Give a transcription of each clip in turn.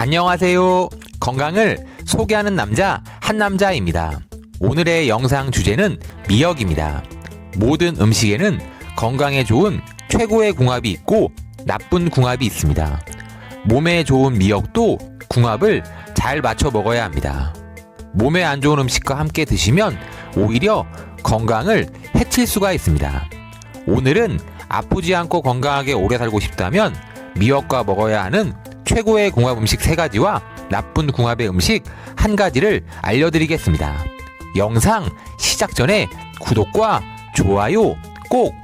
안녕하세요. 건강을 소개하는 남자 한남자입니다. 오늘의 영상 주제는 미역입니다. 모든 음식에는 건강에 좋은 최고의 궁합이 있고 나쁜 궁합이 있습니다. 몸에 좋은 미역도 궁합을 잘 맞춰 먹어야 합니다. 몸에 안 좋은 음식과 함께 드시면 오히려 건강을 해칠 수가 있습니다. 오늘은 아프지 않고 건강하게 오래 살고 싶다면 미역과 먹어야 하는 최고의 궁합 음식 3가지와 나쁜 궁합의 음식 1가지를 알려드리겠습니다. 영상 시작 전에 구독과 좋아요 꼭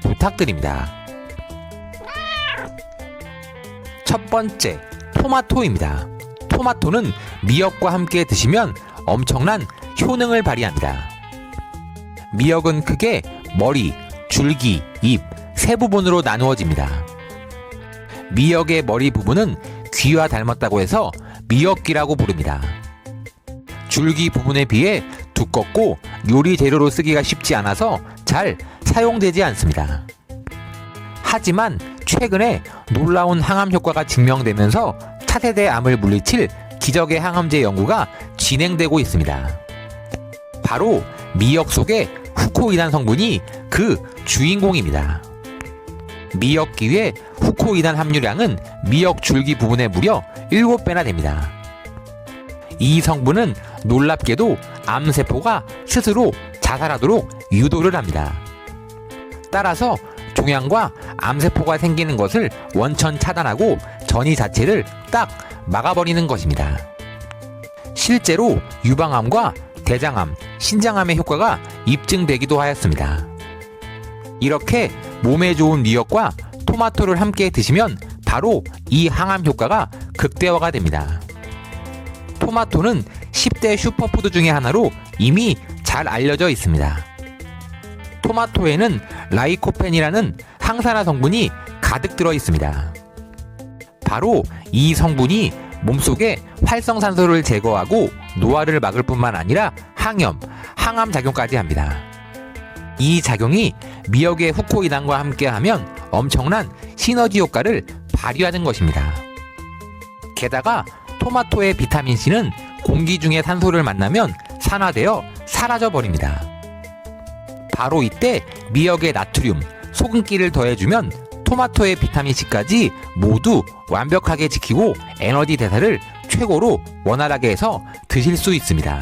부탁드립니다. 첫 번째, 토마토입니다. 토마토는 미역과 함께 드시면 엄청난 효능을 발휘합니다. 미역은 크게 머리, 줄기, 잎, 3부분으로 나누어집니다. 미역의 머리 부분은 귀와 닮았다고 해서 미역귀라고 부릅니다. 줄기 부분에 비해 두껍고 요리 재료로 쓰기가 쉽지 않아서 잘 사용되지 않습니다. 하지만 최근에 놀라운 항암 효과가 증명되면서 차세대 암을 물리칠 기적의 항암제 연구가 진행되고 있습니다. 바로 미역 속의 후코이단 성분이 그 주인공입니다. 미역기의 후코이단 함유량은 미역 줄기 부분의 무려 7배나 됩니다. 이 성분은 놀랍게도 암세포가 스스로 자살하도록 유도를 합니다. 따라서 종양과 암세포가 생기는 것을 원천 차단하고 전이 자체를 딱 막아버리는 것입니다. 실제로 유방암과 대장암, 신장암의 효과가 입증되기도 하였습니다. 이렇게 몸에 좋은 미역과 토마토를 함께 드시면 바로 이 항암 효과가 극대화가 됩니다. 토마토는 10대 슈퍼푸드 중에 하나로 이미 잘 알려져 있습니다. 토마토에는 라이코펜이라는 항산화 성분이 가득 들어 있습니다. 바로 이 성분이 몸속에 활성산소를 제거하고 노화를 막을 뿐만 아니라 항염, 항암 작용까지 합니다. 이 작용이 미역의 후코이단과 함께하면 엄청난 시너지 효과를 발휘하는 것입니다. 게다가 토마토의 비타민C는 공기 중에 산소를 만나면 산화되어 사라져버립니다. 바로 이때 미역의 나트륨, 소금기를 더해주면 토마토의 비타민C까지 모두 완벽하게 지키고 에너지 대사를 최고로 원활하게 해서 드실 수 있습니다.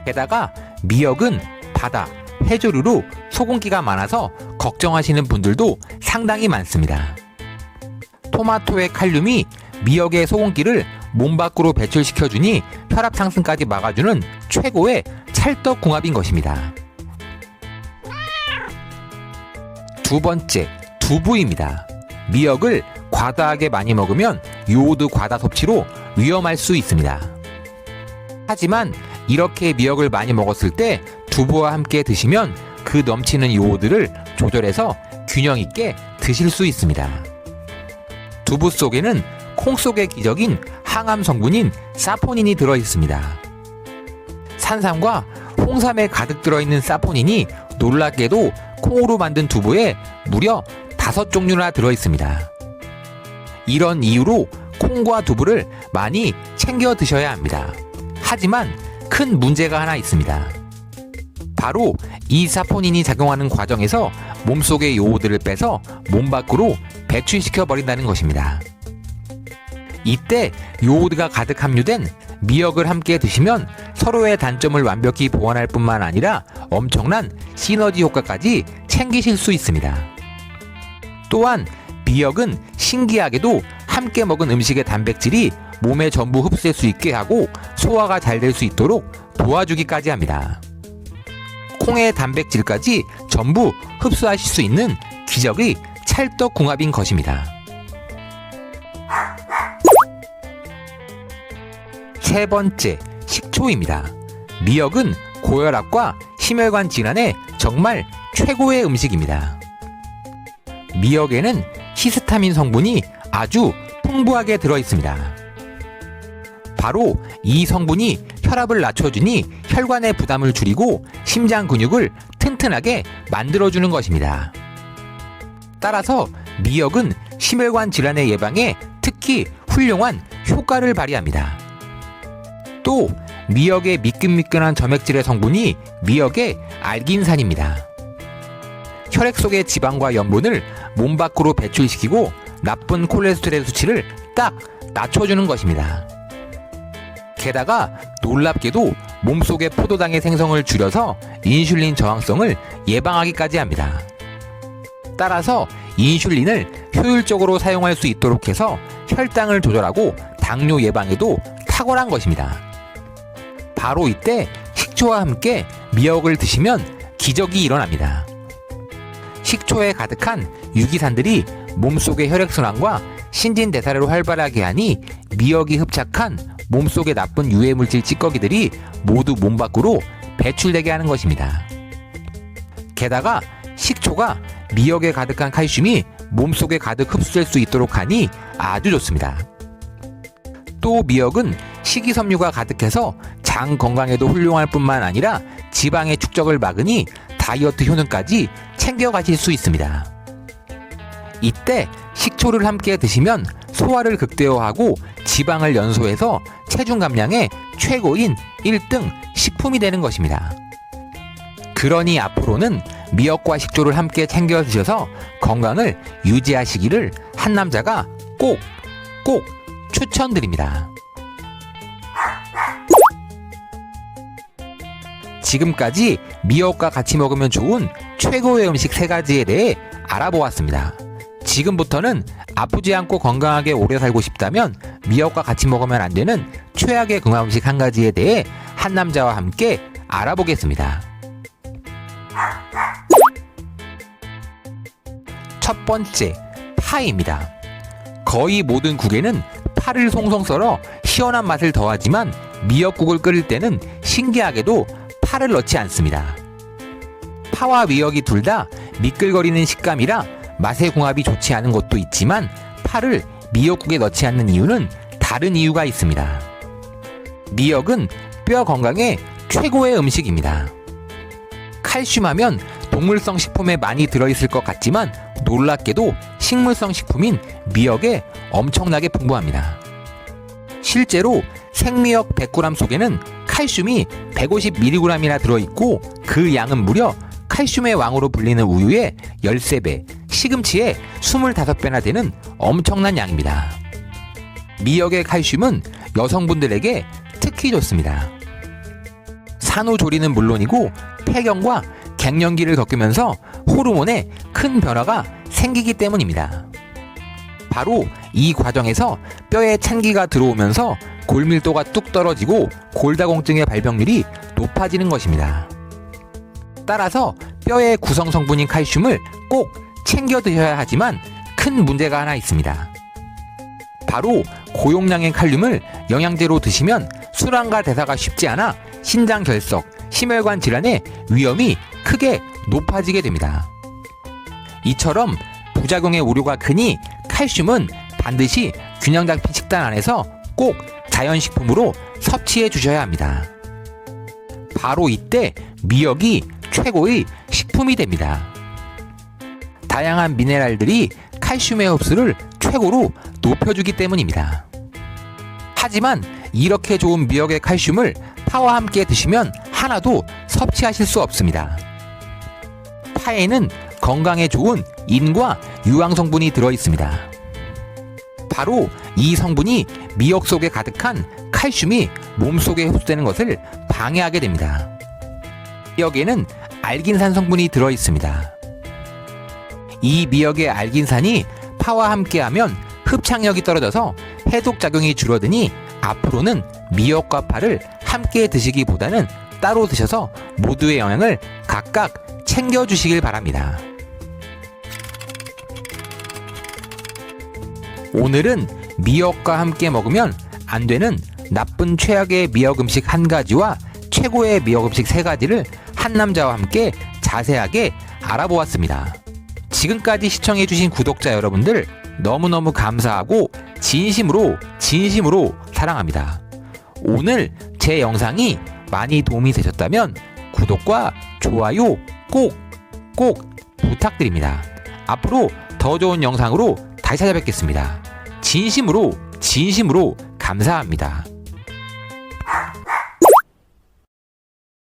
게다가 미역은 바다, 해조류로 소금기가 많아서 걱정하시는 분들도 상당히 많습니다. 토마토의 칼륨이 미역의 소금기를 몸 밖으로 배출시켜주니 혈압 상승까지 막아주는 최고의 찰떡궁합인 것입니다. 두 번째, 두부입니다. 미역을 과다하게 많이 먹으면 요오드 과다 섭취로 위험할 수 있습니다. 하지만 이렇게 미역을 많이 먹었을 때 두부와 함께 드시면 그 넘치는 요오드를 조절해서 균형 있게 드실 수 있습니다. 두부 속에는 콩 속의 기적인 항암 성분인 사포닌이 들어 있습니다. 산삼과 홍삼에 가득 들어있는 사포닌이 놀랍게도 콩으로 만든 두부에 무려 5종류나 들어 있습니다. 이런 이유로 콩과 두부를 많이 챙겨 드셔야 합니다. 하지만 큰 문제가 하나 있습니다. 바로 이 사포닌이 작용하는 과정에서 몸속의 요오드를 빼서 몸 밖으로 배출시켜 버린다는 것입니다. 이때 요오드가 가득 함유된 미역을 함께 드시면 서로의 단점을 완벽히 보완할 뿐만 아니라 엄청난 시너지 효과까지 챙기실 수 있습니다. 또한 미역은 신기하게도 함께 먹은 음식의 단백질이 몸에 전부 흡수될 수 있게 하고 소화가 잘 될 수 있도록 도와주기까지 합니다. 콩의 단백질까지 전부 흡수하실 수 있는 기적의 찰떡궁합인 것입니다. 세 번째, 식초입니다. 미역은 고혈압과 심혈관 질환에 정말 최고의 음식입니다. 미역에는 히스타민 성분이 아주 풍부하게 들어 있습니다. 바로 이 성분이 혈압을 낮춰주니 혈관의 부담을 줄이고 심장 근육을 튼튼하게 만들어주는 것입니다. 따라서 미역은 심혈관 질환의 예방에 특히 훌륭한 효과를 발휘합니다. 또 미역의 미끈미끈한 점액질의 성분이 미역의 알긴산입니다. 혈액 속의 지방과 염분을 몸 밖으로 배출시키고 나쁜 콜레스테롤 수치를 딱 낮춰주는 것입니다. 게다가 놀랍게도 몸속의 포도당의 생성을 줄여서 인슐린 저항성을 예방하기까지 합니다. 따라서 인슐린을 효율적으로 사용할 수 있도록 해서 혈당을 조절하고 당뇨 예방에도 탁월한 것입니다. 바로 이때 식초와 함께 미역을 드시면 기적이 일어납니다. 식초에 가득한 유기산들이 몸속의 혈액순환과 신진대사를 활발하게 하니 미역이 흡착한 몸속의 나쁜 유해물질 찌꺼기들이 모두 몸 밖으로 배출되게 하는 것입니다. 게다가 식초가 미역에 가득한 칼슘이 몸속에 가득 흡수될 수 있도록 하니 아주 좋습니다. 또 미역은 식이섬유가 가득해서 장 건강에도 훌륭할 뿐만 아니라 지방의 축적을 막으니 다이어트 효능까지 챙겨가실 수 있습니다. 이때 식초를 함께 드시면 소화를 극대화하고 지방을 연소해서 체중 감량에 최고인 1등 식품이 되는 것입니다. 그러니 앞으로는 미역과 식초를 함께 챙겨 드셔서 건강을 유지하시기를 한남자가 꼭 추천드립니다. 지금까지 미역과 같이 먹으면 좋은 최고의 음식 3가지에 대해 알아보았습니다. 지금부터는 아프지 않고 건강하게 오래 살고 싶다면 미역과 같이 먹으면 안 되는 최악의 건강 음식 1가지에 대해 한남자와 함께 알아보겠습니다. 첫 번째, 파입니다. 거의 모든 국에는 파를 송송 썰어 시원한 맛을 더하지만 미역국을 끓일 때는 신기하게도 파를 넣지 않습니다. 파와 미역이 둘 다 미끌거리는 식감이라 맛의 궁합이 좋지 않은 것도 있지만 파를 미역국에 넣지 않는 이유는 다른 이유가 있습니다. 미역은 뼈 건강에 최고의 음식입니다. 칼슘하면 동물성 식품에 많이 들어있을 것 같지만 놀랍게도 식물성 식품인 미역에 엄청나게 풍부합니다. 실제로 생미역 100g 속에는 칼슘이 150mg이나 들어있고 그 양은 무려 칼슘의 왕으로 불리는 우유의 13배, 시금치의 25배나 되는 엄청난 양입니다. 미역의 칼슘은 여성분들에게 특히 좋습니다. 산후조리는 물론이고 폐경과 갱년기를 겪으면서 호르몬에 큰 변화가 생기기 때문입니다. 바로 이 과정에서 뼈에 찬기가 들어오면서 골밀도가 뚝 떨어지고 골다공증의 발병률이 높아지는 것입니다. 따라서 뼈의 구성 성분인 칼슘을 꼭 챙겨 드셔야 하지만 큰 문제가 하나 있습니다. 바로 고용량의 칼륨을 영양제로 드시면 순환과 대사가 쉽지 않아 신장 결석, 심혈관 질환의 위험이 크게 높아지게 됩니다. 이처럼 부작용의 우려가 크니 칼슘은 반드시 균형 잡힌 식단 안에서 꼭 자연식품으로 섭취해 주셔야 합니다. 바로 이때 미역이 최고의 식품이 됩니다. 다양한 미네랄들이 칼슘의 흡수를 최고로 높여주기 때문입니다. 하지만 이렇게 좋은 미역의 칼슘을 파와 함께 드시면 하나도 섭취하실 수 없습니다. 파에는 건강에 좋은 인과 유황 성분이 들어있습니다. 바로 이 성분이 미역 속에 가득한 칼슘이 몸속에 흡수되는 것을 방해하게 됩니다. 미역에는 알긴산 성분이 들어있습니다. 이 미역의 알긴산이 파와 함께하면 흡착력이 떨어져서 해독작용이 줄어드니 앞으로는 미역과 파를 함께 드시기보다는 따로 드셔서 모두의 영양을 각각 챙겨주시길 바랍니다. 오늘은 미역과 함께 먹으면 안 되는 나쁜 최악의 미역 음식 1가지와 최고의 미역 음식 3가지를 한남자와 함께 자세하게 알아보았습니다. 지금까지 시청해주신 구독자 여러분들 너무너무 감사하고 진심으로 사랑합니다. 오늘 제 영상이 많이 도움이 되셨다면 구독과 좋아요 꼭 부탁드립니다. 앞으로 더 좋은 영상으로 다시 찾아뵙겠습니다. 진심으로 진심으로 감사합니다.